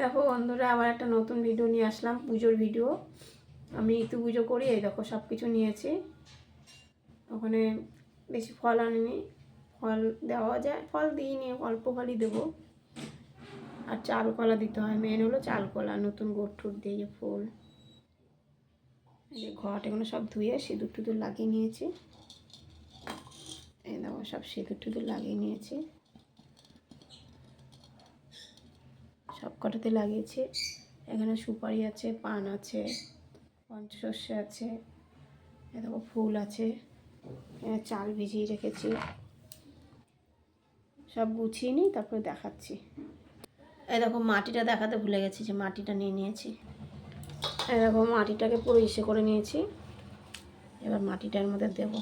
দেখো বন্ধুরা, আবার একটা নতুন ভিডিও নিয়ে আসলাম, পুজোর ভিডিও। আমি ইতু পুজো করি। এই দেখো সব কিছু নিয়েছি। ওখানে বেশি ফল আনিনি, ফল দেওয়া যায়, ফল দিইনি, অল্প ফলই দেবো। আর চাল কলা দিতে হয়, মেন হলো চাল কলা, নতুন গোট ঠোঁট দিয়ে যে ফুল। এই যে ঘট এগুলো সব ধুয়ে সিঁদুর টুদুর লাগিয়ে নিয়েছি। এই দেখো সব সিঁদুর টুদুর লাগিয়ে নিয়েছি, সব কটাতে লাগিয়েছি। এখানে সুপারি আছে, পান আছে, পঞ্চশস্য আছে, এ দেখো ফুল আছে, চাল ভিজিয়ে রেখেছি। সব গুছিয়ে নিই, তারপরে দেখাচ্ছি। এই দেখো মাটিটা দেখাতে ভুলে গেছি, যে মাটিটা নিয়ে নিয়েছি। এই দেখো মাটিটাকে পুরো ইসে করে নিয়েছি। এবার মাটিটার মধ্যে দেব।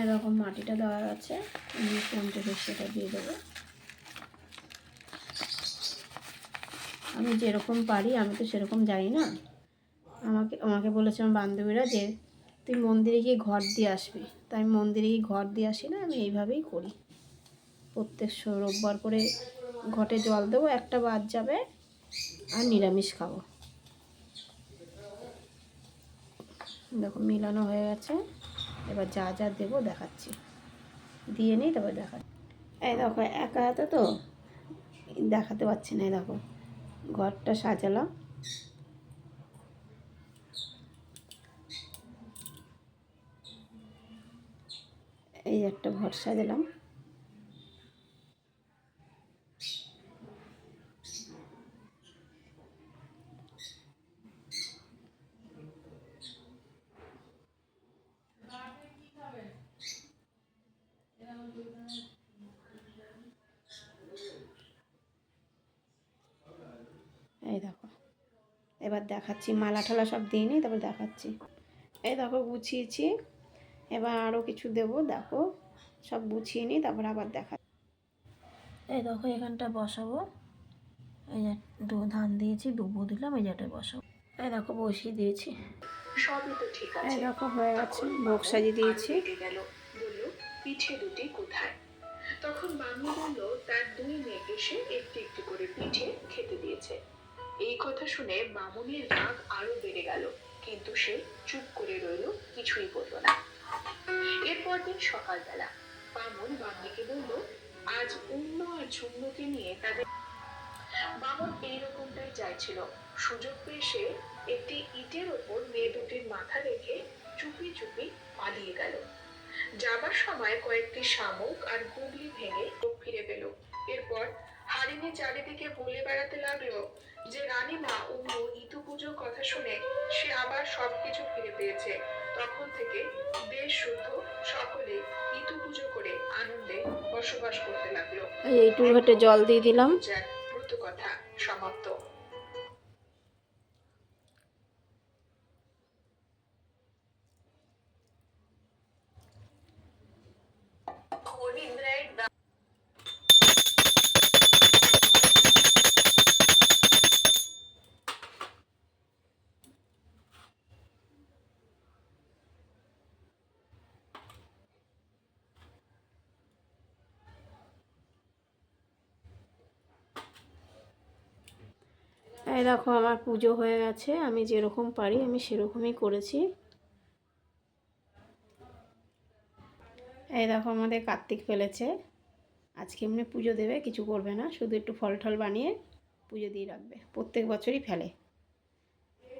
এরকম মাটিটা দেওয়া আছে, আমি পঞ্চশস্যটা দিয়ে দেবো। আমি যেরকম পারি, আমি তো সেরকম জানি না। আমাকে বলেছে আমার বান্ধবীরা যে তুই মন্দিরে গিয়ে ঘট দিয়ে আসবি। তাই আমি মন্দিরে গিয়ে ঘট দিয়ে আসি না, আমি এইভাবেই করি। প্রত্যেক রোববার করে ঘটে জল দেবো, একটা বাদ যাবে, আর নিরামিষ খাবো। দেখো মিলানো হয়ে গেছে। এবার যা যা দেবো দেখাচ্ছি, দিয়ে নিই তারপর দেখাচ্ছি। এই দেখো একা হাতে তো দেখাতে পারছি না। এই দেখো ঘরটা সাজালাম। এই একটা ঘর সাজালাম। এই দেখো এবার দেখাচ্ছি, মালা ঠালা সব দিয়ে নিই, তারপর দেখাচ্ছি। এই দেখো গুছিয়েছি, এবার আরও কিছু দেবো। দেখো সব গুছিয়ে নিই, তারপর আবার দেখা। এই দেখো এখানটা বসাবো। এই যে ধান দিয়েছি, দুবো দিলাম, এই জায়গাটায় বসাবো। এই দেখো বসিয়ে দিয়েছি, সবই তো ঠিক আছে। এই দেখো হয়ে গেছে, ভোগ সাজিয়ে দিয়েছি। গেল, বললো পিঠে দুটি কোথায়? তখন বানু বলল তার দুই মেয়েকে সে একটি একটি করে পিঠে খেতে দিয়েছে। এই কথা শুনে মামুনির রাগ আরো বেড়ে গেল, কিন্তু সে চুপ করে রইল, কিছুই বলল না। এরপর দিন সকালবেলা বামুন বান্নিকে বলল আজ অন্য আর ঝুমুকে নিয়ে তাদের। বামুন এইরকমটাই চাইছিল। সুযোগ পেয়ে সে একটি ইটের ওপর মেয়ে দুটির মাথা রেখে চুপি চুপি পালিয়ে গেল। যাবার সময় কয়েকটি শামুক আর গুগলি ভেঙে ফিরে পেল। এরপর হারিনে চারিদিকে বলে বেড়াতে লাগলো যে রানীমা অন্য ইতু পুজোর কথা শুনে সে আবার সবকিছু ফিরে পেয়েছে। তখন থেকে দেশ শুদ্ধ সকলে ইতু পুজো করে আনন্দে বসবাস করতে লাগলো। এই টুলঘাটে জল দিয়ে দিলাম। ব্রত কথা সমাপ্ত। এই দেখো আমার পুজো হয়ে গেছে, আমি যেরকম পারি আমি সেরকমই করেছি। এই দেখো আমাদের কার্তিক ফেলেছে, আজকে এমনি পুজো দেবে, কিছু করবে না, শুধু একটু ফল টল বানিয়ে পুজো দিয়ে রাখবে। প্রত্যেক বছরই ফেলে।